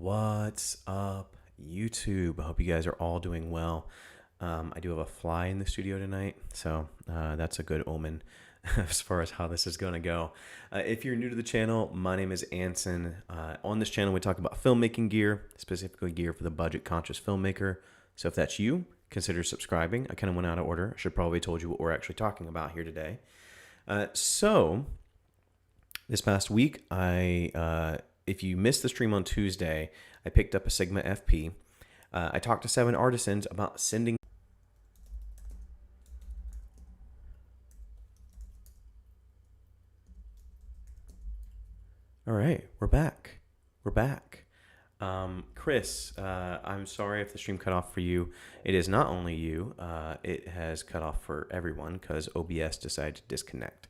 What's up, YouTube? I hope you guys are all doing well. I do have a fly in the studio tonight, so that's a good omen as far as how this is going to go. If you're new to the channel, my name is Anson. On this channel, we talk about filmmaking gear, specifically gear for the budget-conscious filmmaker. So if that's you, consider subscribing. I kind of went out of order. I should probably told you what we're actually talking about here today. So this past week, if you missed the stream on Tuesday, I picked up a Sigma FP. I talked to 7Artisans about sending. All right, we're back. We're back. Chris, I'm sorry if the stream cut off for you. It is not only you. It has cut off for everyone because OBS decided to disconnect.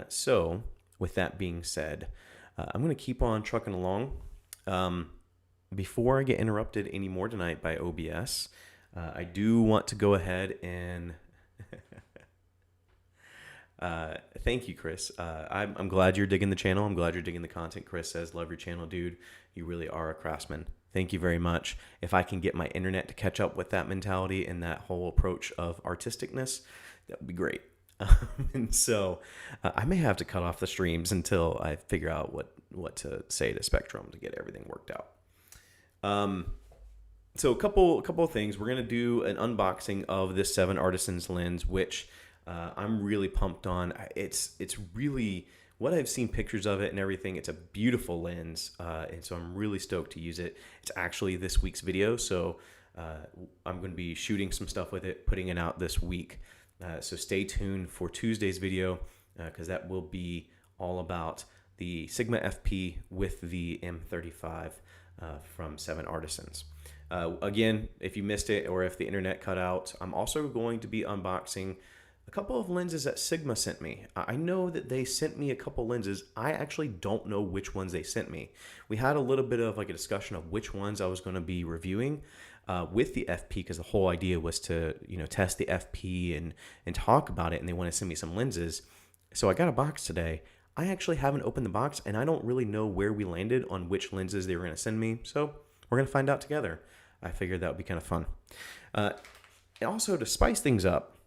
So with that being said, I'm going to keep on trucking along. Before I get interrupted anymore tonight by OBS, I do want to go ahead and thank you, Chris. I'm glad you're digging the channel. I'm glad you're digging the content. Chris says, love your channel, dude. You really are a craftsman. Thank you very much. If I can get my internet to catch up with that mentality and that whole approach of artisticness, that would be great. And so I may have to cut off the streams until I figure out what to say to Spectrum to get everything worked out. So a couple of things. We're going to do an unboxing of this 7Artisans lens, which I'm really pumped on. It's really, what I've seen pictures of it and everything, it's a beautiful lens, and so I'm really stoked to use it. It's actually this week's video, so I'm going to be shooting some stuff with it, putting it out this week. So stay tuned for Tuesday's video because that will be all about the Sigma FP with the M35 from 7Artisans. Again, if you missed it or if the internet cut out, I'm also going to be unboxing a couple of lenses that Sigma sent me. I know that they sent me a couple lenses. I actually don't know which ones they sent me. We had a little bit of like a discussion of which ones I was going to be reviewing with the FP because the whole idea was to test the FP and talk about it, and they want to send me some lenses. So I got a box today. I actually haven't opened the box, and I don't really know where we landed on which lenses they were going to send me. So we're going to find out together. I figured that would be kind of fun. And also to spice things up,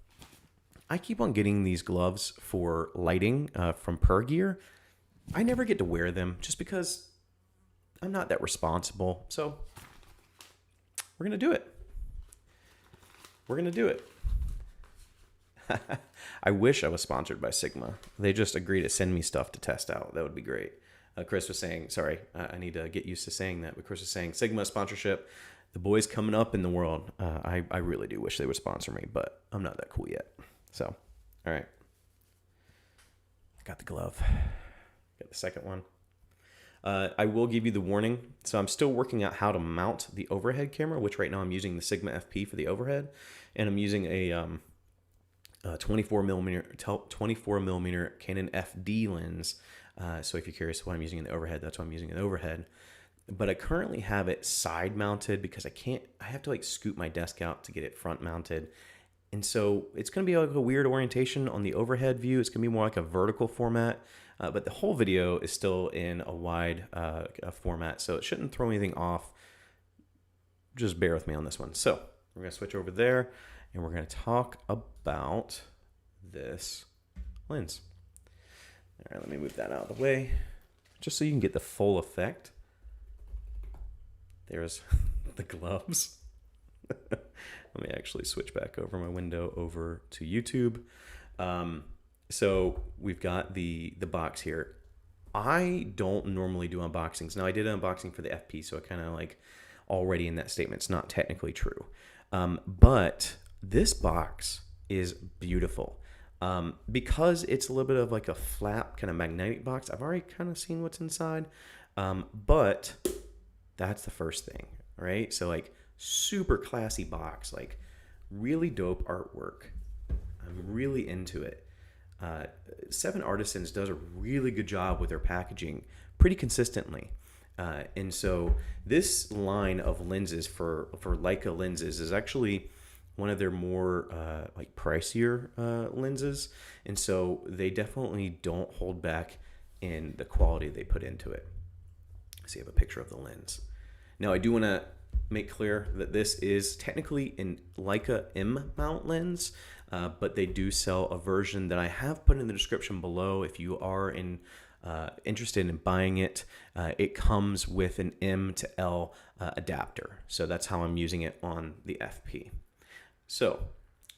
I keep on getting these gloves for lighting from Per Gear. I never get to wear them just because I'm not that responsible. So we're going to do it. We're going to do it. I wish I was sponsored by Sigma. They just agreed to send me stuff to test out. That would be great. Chris was saying, sorry, I need to get used to saying that, but Chris was saying Sigma sponsorship, the boys coming up in the world. I really do wish they would sponsor me, but I'm not that cool yet. So, all right. Got the glove. Got the second one. I will give you the warning. So I'm still working out how to mount the overhead camera, which right now I'm using the Sigma FP for the overhead, and I'm using a 24 millimeter Canon FD lens. So if you're curious what I'm using in the overhead, that's what I'm using in the overhead. But I currently have it side mounted because I have to like scoop my desk out to get it front mounted. And so it's going to be like a weird orientation on the overhead view. It's going to be more like a vertical format, but the whole video is still in a wide format. So it shouldn't throw anything off. Just bear with me on this one. So we're going to switch over there and we're going to talk about this lens. All right, let me move that out of the way just so you can get the full effect. There's the gloves. Let me actually switch back over my window over to YouTube. So we've got the box here. I don't normally do unboxings. Now I did an unboxing for the FP, so I kind of like already in that statement. It's not technically true. But this box is beautiful. Because it's a little bit of like a flap kind of magnetic box. I've already kind of seen what's inside. But that's the first thing, right? So like super classy box, like really dope artwork. I'm really into it. 7Artisans does a really good job with their packaging pretty consistently. And so this line of lenses for Leica lenses is actually one of their more like pricier lenses. And so they definitely don't hold back in the quality they put into it. So you have a picture of the lens. Now, I do want to make clear that this is technically an Leica M mount lens, but they do sell a version that I have put in the description below. If you are interested in buying it, it comes with an M to L adapter. So that's how I'm using it on the FP. So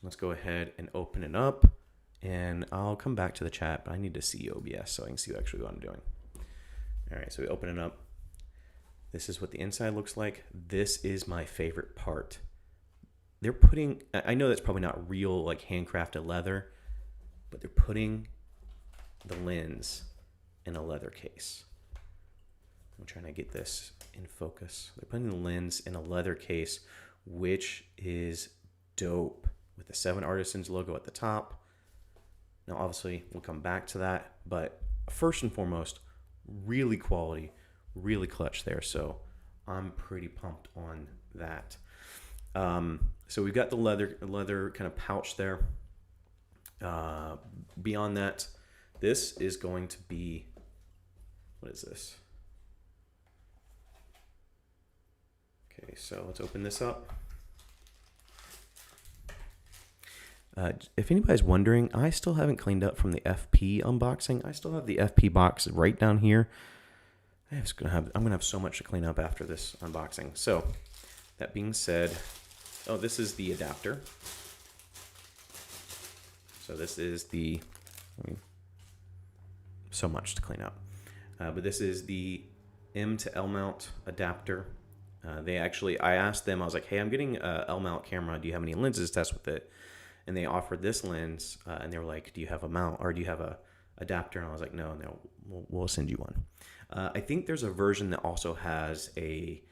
let's go ahead and open it up, and I'll come back to the chat, but I need to see OBS so I can see actually what I'm doing. All right, so we open it up. This is what the inside looks like. This is my favorite part. They're putting, I know that's probably not real like handcrafted leather, but they're putting the lens in a leather case. I'm trying to get this in focus. They're putting the lens in a leather case, which is dope, with the 7Artisans logo at the top. Now, obviously, we'll come back to that, but first and foremost, really quality, really clutch there. So I'm pretty pumped on that. So we've got the leather kind of pouch there. Beyond that, this is going to be, what is this? Okay, so let's open this up. If anybody's wondering, I still haven't cleaned up from the FP unboxing. I still have the FP box right down here. I'm gonna have so much to clean up after this unboxing. So that being said, oh, this is the adapter. So this is the, so much to clean up. But this is the M to L mount adapter. I asked them, I was like, hey, I'm getting a L mount camera. Do you have any lenses to test with it? And they offered this lens, and they were like, do you have a mount, or do you have a adapter? And I was like, no, we'll send you one. I think there's a version that also has a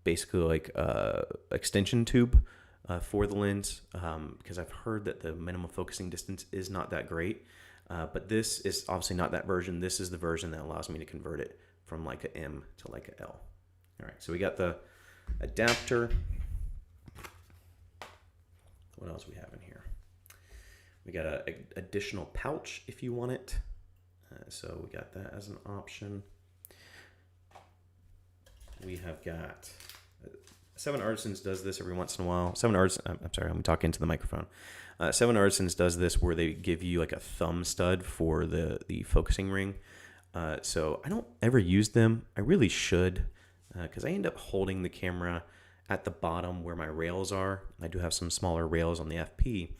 basically like extension tube for the lens, because I've heard that the minimum focusing distance is not that great. But this is obviously not that version. This is the version that allows me to convert it from Leica M to Leica L. All right, so we got the adapter. What else we have in here? We got an additional pouch if you want it. So we got that as an option. We have got 7Artisans does this every once in a while. I'm sorry, I'm talking to the microphone. 7Artisans does this where they give you like a thumb stud for the focusing ring. So I don't ever use them. I really should, because I end up holding the camera at the bottom where my rails are. I do have some smaller rails on the FP,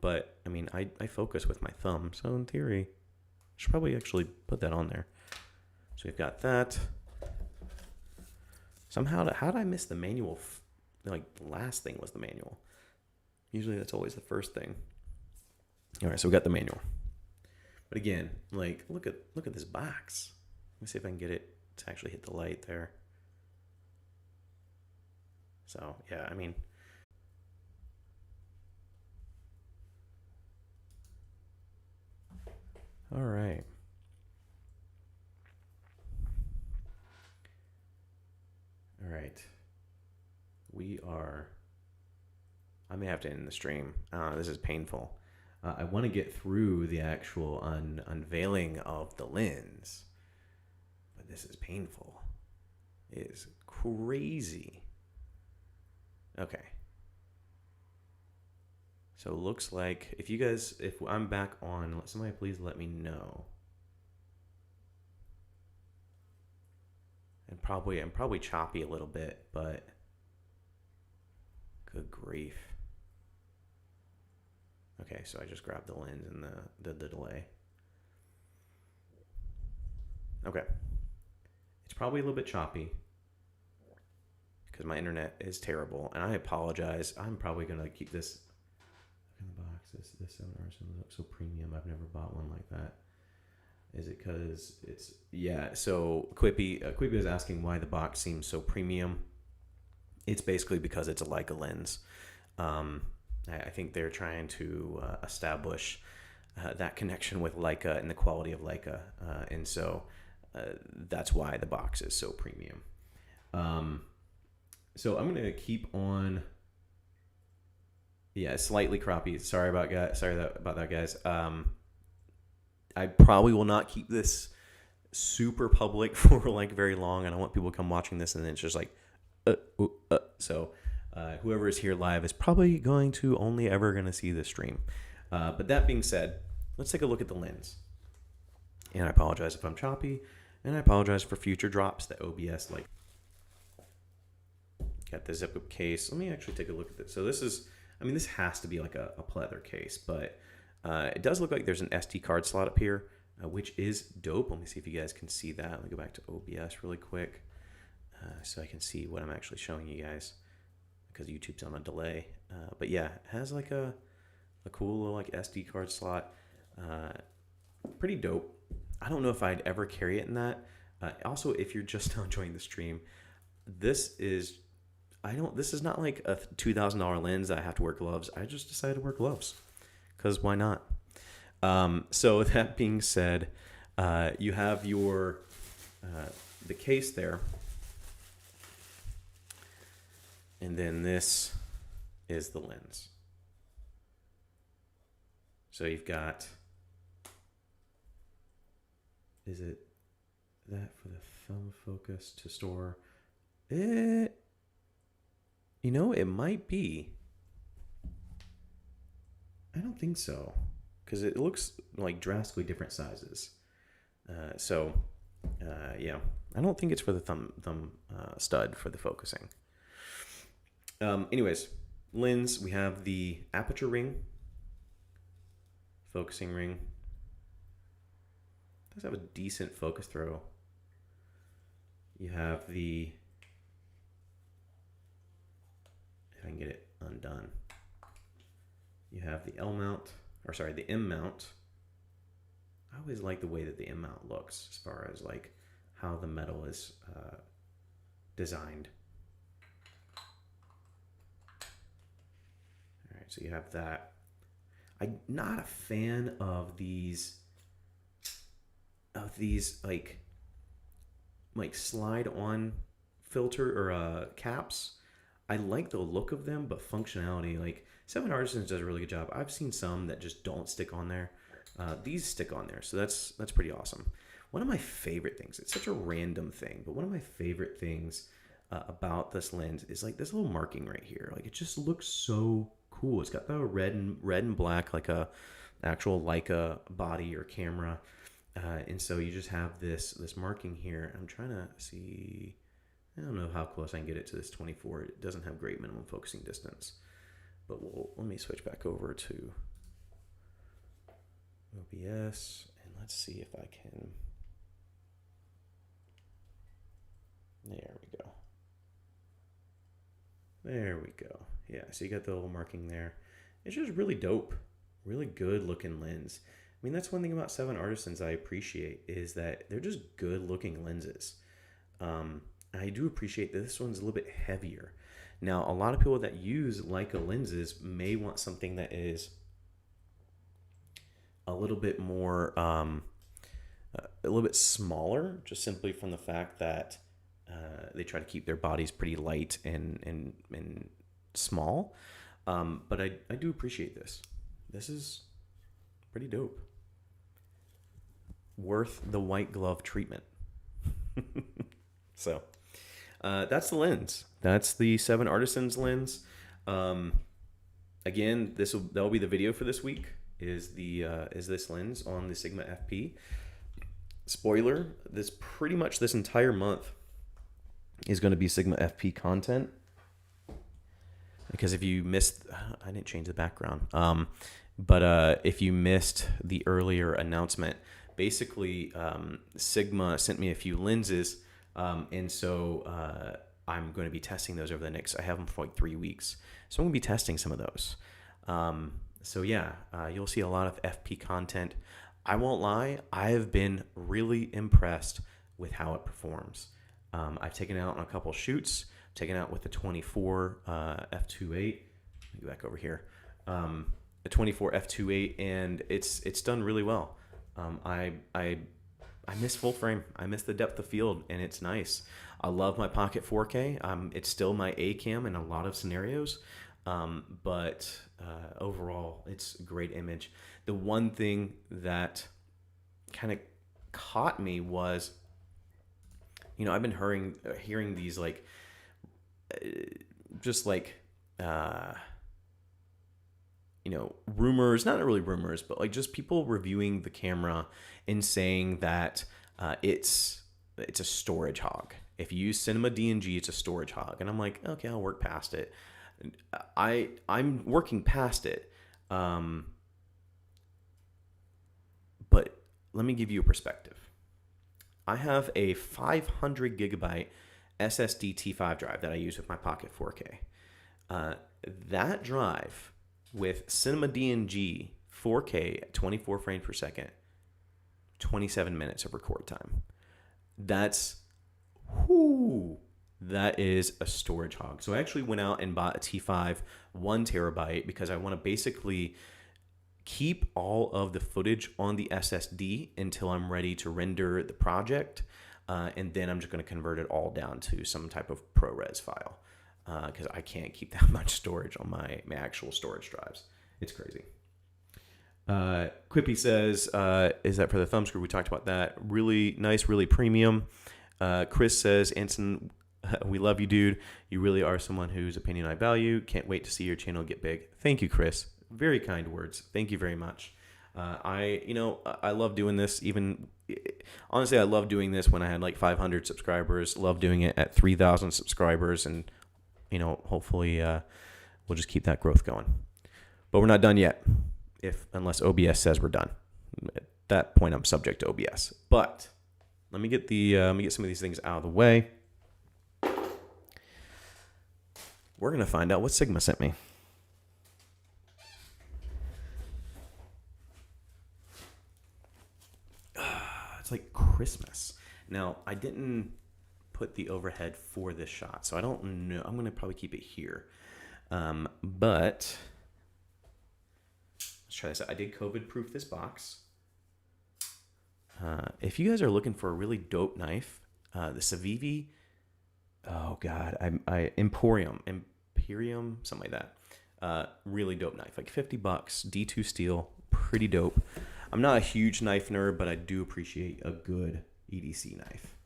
but I mean, I focus with my thumb. So in theory, I should probably actually put that on there. So we've got that. Somehow, how did I miss the manual? Like the last thing was the manual. Usually that's always the first thing. All right, so we got the manual. But again, like look at this box. Let me see if I can get it to actually hit the light there. So yeah, I mean, all right. All right. I may have to end the stream. This is painful. I want to get through the actual unveiling of the lens, but this is painful. It is crazy. Okay. So it looks like if I'm back on, somebody please let me know. And I'm probably choppy a little bit, but good grief. Okay, so I just grabbed the lens and the delay. Okay. It's probably a little bit choppy because my internet is terrible, and I apologize. I'm probably going to keep this in the box. This 7Artisans looks so premium. I've never bought one like that. Is it because it's, yeah, so Quippy is asking why the box seems so premium. It's basically because it's a Leica lens. I think they're trying to establish that connection with Leica and the quality of Leica. And so that's why the box is so premium. So I'm going to keep on. Yeah, slightly croppy. Sorry about that, guys. I probably will not keep this super public for like very long. I don't want people to come watching this and then it's just like, so whoever is here live is probably going to only ever going to see this stream. But that being said, let's take a look at the lens. And I apologize if I'm choppy, and I apologize for future drops that OBS like. Got the zip up case. Let me actually take a look at this. So this is, I mean, this has to be like a pleather case, but it does look like there's an SD card slot up here, which is dope. Let me see if you guys can see that. Let me go back to OBS really quick so I can see what I'm actually showing you guys because YouTube's on a delay. But yeah, it has like a cool little like SD card slot. Pretty dope. I don't know if I'd ever carry it in that. Also, if you're just now enjoying the stream, this is not like a $2,000 lens that I have to wear gloves. I just decided to wear gloves because why not? So that being said, you have your the case there, and then this is the lens. So you've got, is it that for the thumb focus to store it? You know, it might be. I don't think so, because it looks like drastically different sizes. Yeah, I don't think it's for the thumb stud for the focusing. Anyways, lens, we have the aperture ring, focusing ring. It does have a decent focus throw. You have the, if I can get it undone, you have the L mount, or sorry, the M mount. I always like the way that the M mount looks as far as like how the metal is designed. All right, so you have that. I'm not a fan of these like slide on filter or caps. I like the look of them, but functionality, like 7Artisans does a really good job. I've seen some that just don't stick on there. These stick on there, so that's pretty awesome. One of my favorite things, it's such a random thing, but one of my favorite things about this lens is like this little marking right here. Like it just looks so cool. It's got the red and black like a actual Leica body or camera, and so you just have this marking here. I'm trying to see. I don't know how close I can get it to this 24. It doesn't have great minimum focusing distance, but let me switch back over to OBS and let's see if I can. There we go. There we go. Yeah, so you got the little marking there. It's just really dope. Really good looking lens. I mean, that's one thing about 7Artisans I appreciate is that they're just good looking lenses. I do appreciate that this one's a little bit heavier. Now, a lot of people that use Leica lenses may want something that is a little bit more, a little bit smaller, just simply from the fact that they try to keep their bodies pretty light and small. But I do appreciate this. This is pretty dope. Worth the white glove treatment. So that's the lens. That's the 7Artisans lens. Again, that'll be the video for this week. Is this lens on the Sigma FP? Spoiler: pretty much this entire month is going to be Sigma FP content. Because if you missed, I didn't change the background. But if you missed the earlier announcement, basically Sigma sent me a few lenses, and so I'm going to be testing those over the next. I have them for like 3 weeks, so I'm going to be testing some of those. So yeah, you'll see a lot of FP content. I won't lie, I have been really impressed with how it performs. I've taken it out on a couple shoots. Taken out with the 24 f2.8. Let me go back over here. The 24 f2.8, and it's done really well. I miss full frame. I miss the depth of field, and it's nice. I love my Pocket 4K. It's still my A cam in a lot of scenarios, but overall, it's a great image. The one thing that kind of caught me was, I've been hearing these like, just like, rumors, not really rumors, but like just people reviewing the camera and saying that it's a storage hog. If you use Cinema DNG, it's a storage hog. And I'm like, okay, I'll work past it. I'm working past it. But let me give you a perspective. I have a 500 gigabyte SSD T5 drive that I use with my Pocket 4K. That drive with Cinema DNG 4K at 24 frames per second, 27 minutes of record time. That is a storage hog. So I actually went out and bought a T5 1 terabyte because I want to basically keep all of the footage on the SSD until I'm ready to render the project. And then I'm just going to convert it all down to some type of ProRes file because I can't keep that much storage on my actual storage drives. It's crazy. Quippy says, is that for the thumb screw? We talked about that. Really nice, really premium. Chris says, Anson, we love you, dude. You really are someone whose opinion I value. Can't wait to see your channel get big. Thank you, Chris. Very kind words. Thank you very much. I love doing this. Honestly, I love doing this when I had like 500 subscribers. Love doing it at 3,000 subscribers, and hopefully we'll just keep that growth going. But we're not done yet, unless OBS says we're done. At that point, I'm subject to OBS. But let me get some of these things out of the way. We're gonna find out what Sigma sent me. It's like Christmas. Now, I didn't put the overhead for this shot, so I don't know. I'm gonna probably keep it here. But let's try this out. I did COVID-proof this box. If you guys are looking for a really dope knife, the Civivi, oh god, Imperium, something like that. Really dope knife, like $50, D2 steel, pretty dope. I'm not a huge knife nerd, but I do appreciate a good EDC knife.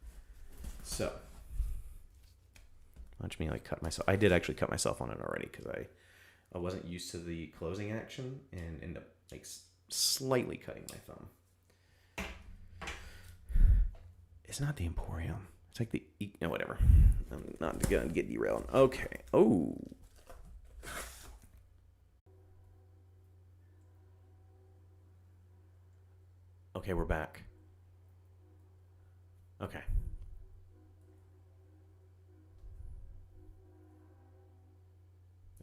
So, watch me like cut myself. I did actually cut myself on it already because I wasn't used to the closing action and ended up like slightly cutting my thumb. It's not the Emporium. It's like the no, whatever. I'm not gonna get derailed. Okay. Oh. Okay, we're back. Okay.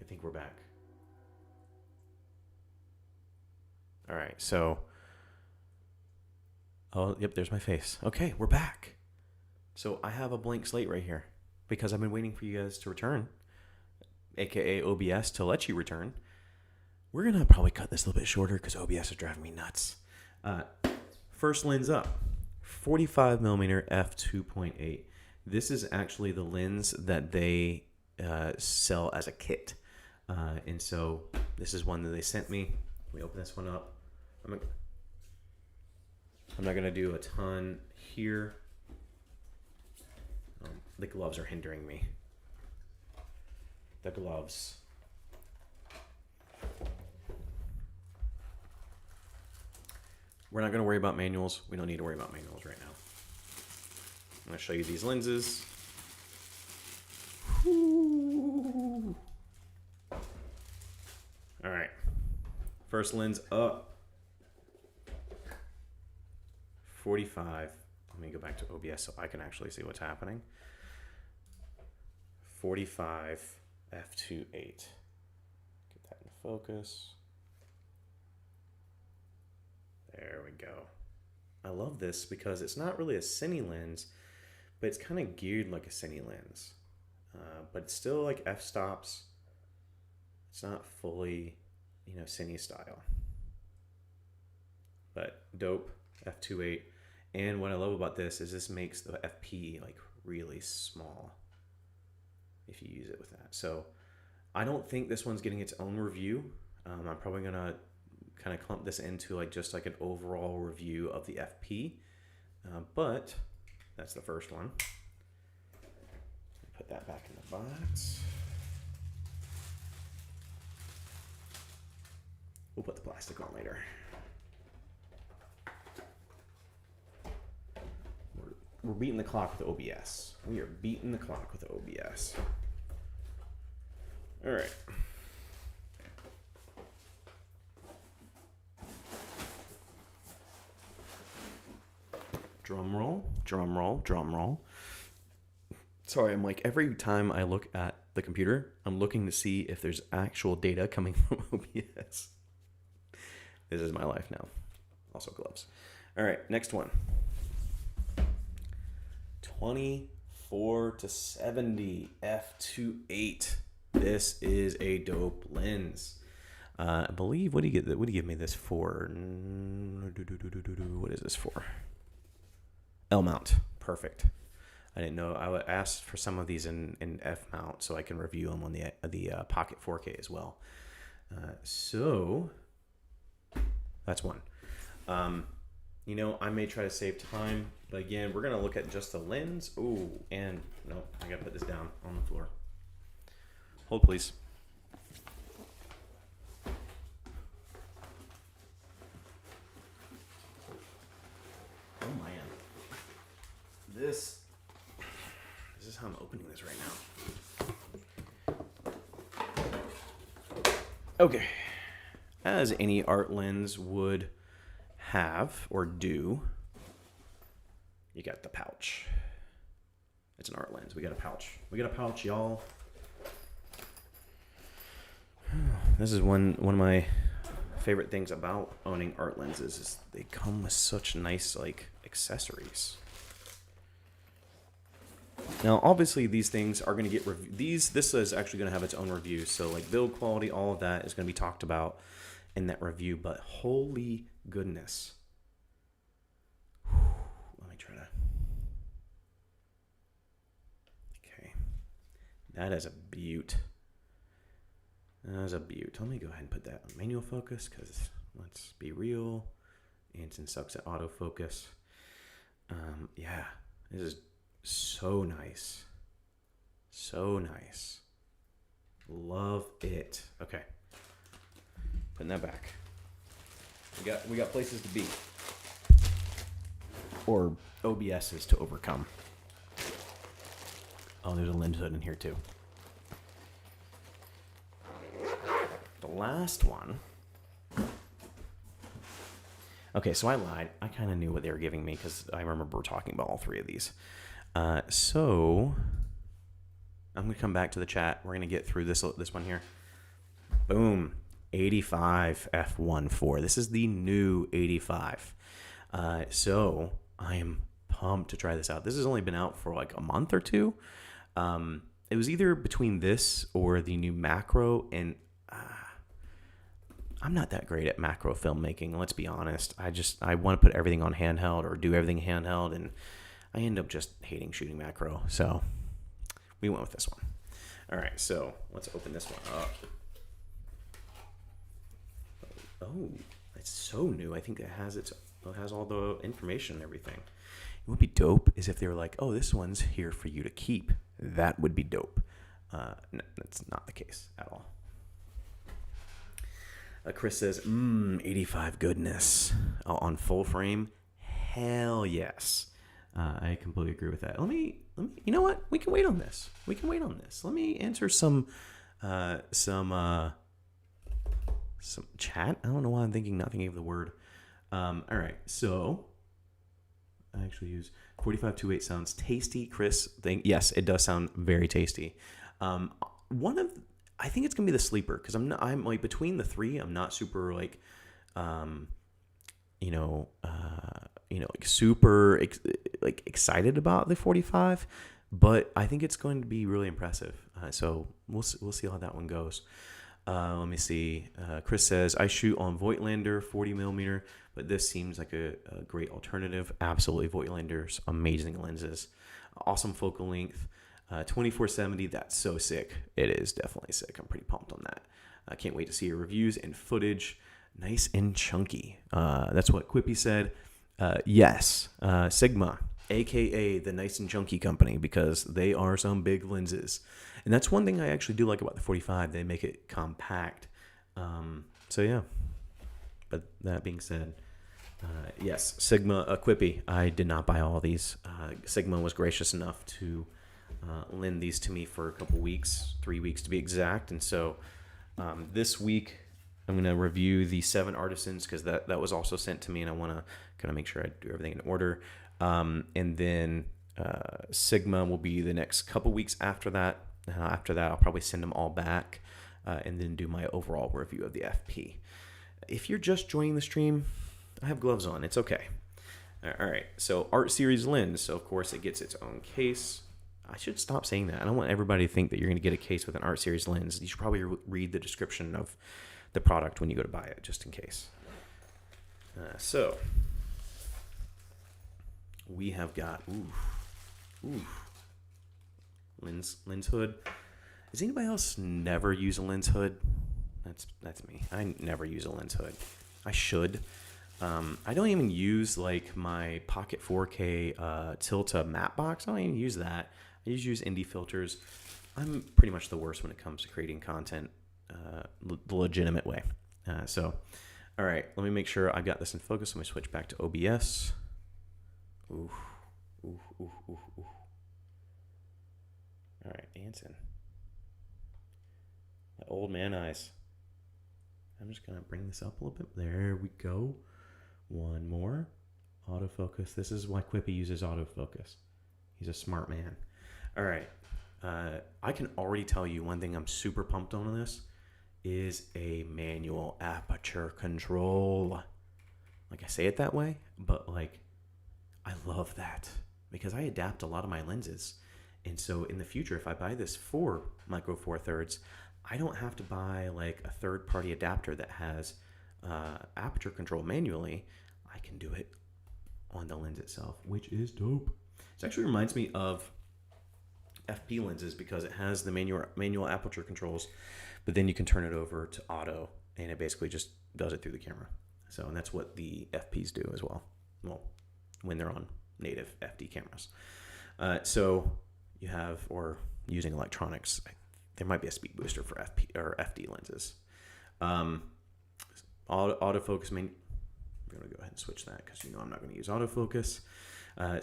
I think we're back. All right, so. Oh, yep, there's my face. Okay, we're back. So I have a blank slate right here because I've been waiting for you guys to return, aka OBS to let you return. We're going to probably cut this a little bit shorter because OBS is driving me nuts. First lens up, 45mm f2.8. This is actually the lens that they sell as a kit. And so this is one that they sent me. Let me open this one up. I'm not going to do a ton here. The gloves are hindering me. The gloves. We're not going to worry about manuals. We don't need to worry about manuals right now. I'm going to show you these lenses. Whew. All right. First lens up. 45. Let me go back to OBS so I can actually see what's happening. 45 f2.8. Get that in focus. There we go. I love this because it's not really a cine lens, but it's kind of geared like a cine lens. But it's still like f-stops. It's not fully, cine style. But dope, f2.8. And what I love about this is this makes the FP like really small if you use it with that. So I don't think this one's getting its own review. I'm probably going to kind of clump this into like just like an overall review of the FP. But that's the first one. Put that back in the box. We'll put the plastic on later. We're beating the clock with OBS. We are beating the clock with OBS. All right. Drum roll, drum roll, drum roll. Sorry, I'm like, every time I look at the computer, I'm looking to see if there's actual data coming from OBS. This is my life now. Also gloves. All right, next one. 24-70 f2.8. This is a dope lens. I believe, what do you give me this for? What is this for? L mount. Perfect. I didn't know. I would ask for some of these in F mount so I can review them on the Pocket 4K as well. So that's one. You know, I may try to save time, but again, we're gonna look at just the lens. Ooh, and no, I gotta put this down on the floor. Hold, please. Oh man, this is how I'm opening this right now. Okay, as any art lens would have or do, you got the pouch. It's an art lens. We got a pouch. We got a pouch, y'all. This is one of my favorite things about owning art lenses is they come with such nice like accessories. Now, obviously, these things are going to get this is actually going to have its own review. So, like build quality, all of that is going to be talked about in that review. But holy goodness. Let me try to. Okay. That is a beaut. That is a beaut. Let me go ahead and put that on manual focus because let's be real. Anson sucks at autofocus. Yeah. This is so nice. So nice. Love it. Okay. Putting that back. We got places to be. Or OBSs to overcome. Oh, there's a lens hood in here too. The last one. Okay, so I lied. I kind of knew what they were giving me because I remember talking about all three of these. So I'm going to come back to the chat. We're going to get through this one here. Boom. 85 f1.4. This is the new 85. So I am pumped to try this out. This has only been out for like a month or two. It was either between this or the new macro, and I'm not that great at macro filmmaking. Let's be honest. I want to put everything on handheld or do everything handheld, and I end up just hating shooting macro. So we went with this one. All right, so let's open this one up. Oh, it's so new. I think it has all the information and everything. It would be dope is if they were like, oh, this one's here for you to keep. That would be dope. No, that's not the case at all. Chris says, 85 goodness. Oh, on full frame? Hell yes. I completely agree with that. Let me, you know what? We can wait on this. Let me answer some chat. I don't know why I'm not thinking of the word. All right. So I actually use 45-2.8 sounds tasty. Chris, yes, it does sound very tasty. I think it's gonna be the sleeper because I'm like between the three. I'm not super like, like super excited about the 45, but I think it's going to be really impressive. So we'll see how that one goes. Let me see. Chris says I shoot on Voigtlander 40 millimeter, but this seems like a great alternative. Absolutely, Voigtlander's amazing lenses, awesome focal length. 24-70, that's so sick. It is definitely sick. I'm pretty pumped on that. I can't wait to see your reviews and footage. Nice and chunky. That's what Quippy said. Yes, Sigma, aka the Nice and Chunky company, because they are some big lenses, and that's one thing I actually do like about the 45. They make it compact. So yeah. But that being said, yes, Sigma Equippy. I did not buy all of these. Sigma was gracious enough to lend these to me for a couple weeks, 3 weeks to be exact, and so this week I'm going to review the 7Artisans because that was also sent to me, and I want to kind of make sure I do everything in order. And then Sigma will be the next couple weeks after that. After that, I'll probably send them all back and then do my overall review of the FP. If you're just joining the stream, I have gloves on. It's okay. All right. So Art Series lens. So, of course, it gets its own case. I should stop saying that. I don't want everybody to think that you're going to get a case with an Art Series lens. You should probably read the description of the product when you go to buy it, just in case. So we have got lens hood. Does anybody else never use a lens hood? That's me. I never use a lens hood. I should. I don't even use like my Pocket 4K Tilta matte box. I don't even use that. I just use indie filters. I'm pretty much the worst when it comes to creating content the legitimate way. So, all right, let me make sure I've got this in focus. Let me switch back to OBS. Ooh. All right, Anson. My old man eyes. I'm just going to bring this up a little bit. There we go. One more. Autofocus. This is why Quippy uses autofocus. He's a smart man. All right. I can already tell you one thing I'm super pumped on this is a manual aperture control. Like I say it that way, but like I love that because I adapt a lot of my lenses. And so in the future, if I buy this for Micro Four Thirds, I don't have to buy like a third-party adapter that has aperture control manually. I can do it on the lens itself, which is dope. It actually reminds me of FP lenses because it has the manual aperture controls, but then you can turn it over to auto, and it basically just does it through the camera. So, and that's what the FPs do as well. Well, when they're on native FD cameras. So you have, or using electronics, there might be a speed booster for FP or FD lenses. Autofocus main. I'm going to go ahead and switch that because I'm not going to use autofocus.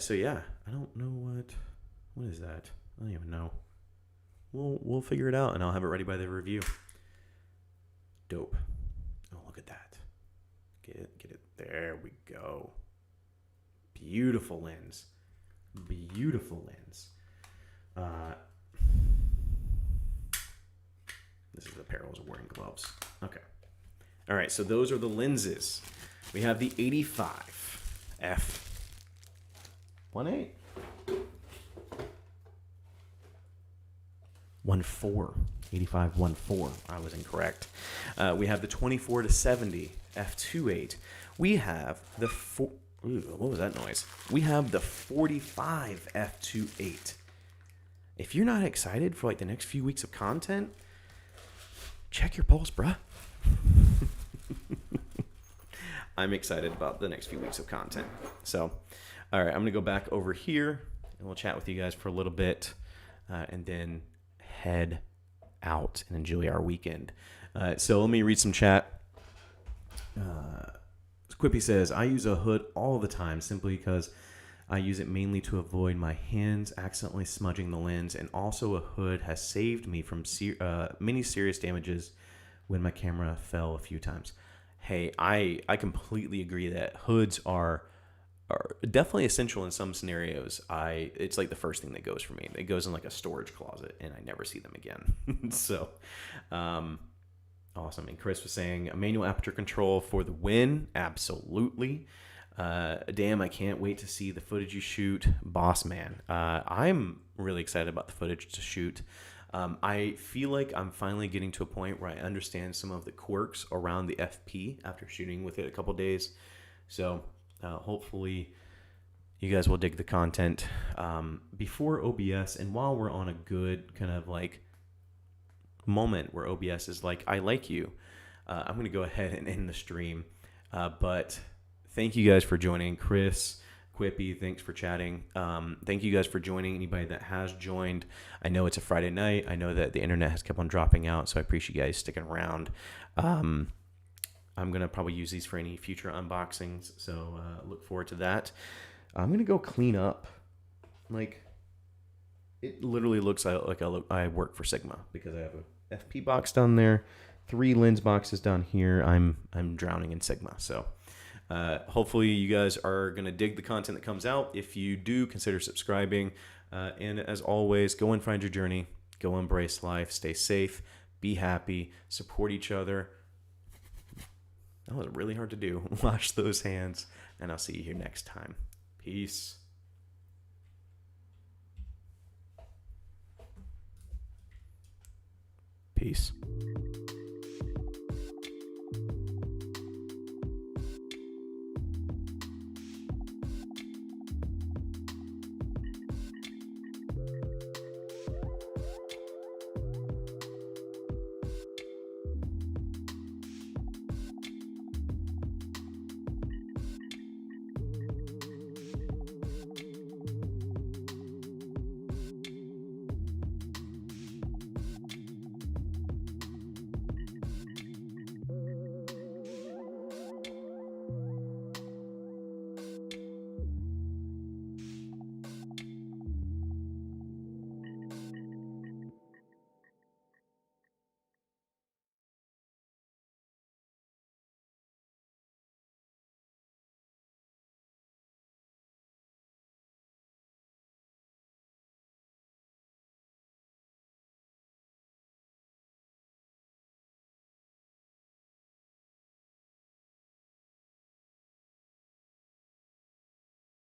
So yeah, I don't know what is that? I don't even know. We'll figure it out and I'll have it ready by the review. Dope. Oh, look at that. Get it. There we go. Beautiful lens. This is the perils of wearing gloves. Okay. All right, so those are the lenses. We have the 85 f1.8. 1.4. 85 1.4. I was incorrect. We have the 24 to 70 f2.8. We have the what was that noise? We have the 45 f2.8. If you're not excited for like the next few weeks of content, check your pulse, bruh. I'm excited about the next few weeks of content. So, all right, I'm going to go back over here and we'll chat with you guys for a little bit and then head out and enjoy our weekend. So let me read some chat. Quippy says, I use a hood all the time simply because I use it mainly to avoid my hands accidentally smudging the lens, and also a hood has saved me from many serious damages when my camera fell a few times. Hey, I completely agree that hoods are definitely essential in some scenarios. It's like the first thing that goes for me. It goes in like a storage closet, and I never see them again. So, awesome. And Chris was saying a manual aperture control for the win. Absolutely. Damn, I can't wait to see the footage you shoot, boss man. I'm really excited about the footage to shoot. I feel like I'm finally getting to a point where I understand some of the quirks around the FP after shooting with it a couple days. So hopefully you guys will dig the content before OBS. And while we're on a good kind of like moment where OBS is like, I like you, I'm going to go ahead and end the stream. But Thank you guys for joining. Chris, Quippy, thanks for chatting. Thank you guys for joining. Anybody that has joined, I know it's a Friday night. I know that the internet has kept on dropping out, so I appreciate you guys sticking around. I'm going to probably use these for any future unboxings, so look forward to that. I'm going to go clean up. Like, it literally looks like I work for Sigma because I have a FP box down there, 3 lens boxes down here. I'm drowning in Sigma, so... hopefully you guys are going to dig the content that comes out. If you do, consider subscribing. And as always, go and find your journey. Go embrace life. Stay safe. Be happy. Support each other. That was really hard to do. Wash those hands. And I'll see you here next time. Peace. Peace.